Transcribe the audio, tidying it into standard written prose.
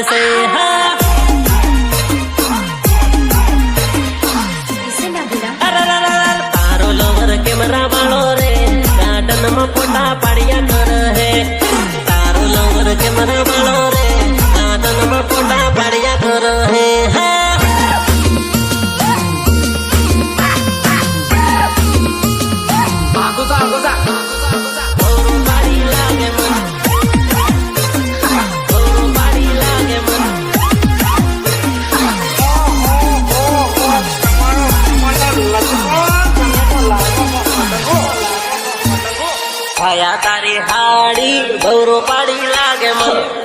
છે હા તારો લવર કેમેરા વાળો રે ગાર્ડન માં ફોટા પાડ્યા કર હે તારો લવર કેમેરા વાળો રે ગાર્ડન માં ફોટા પાડ્યા કર હે હા તારી હાડી ભવરો પાડી લાગે મને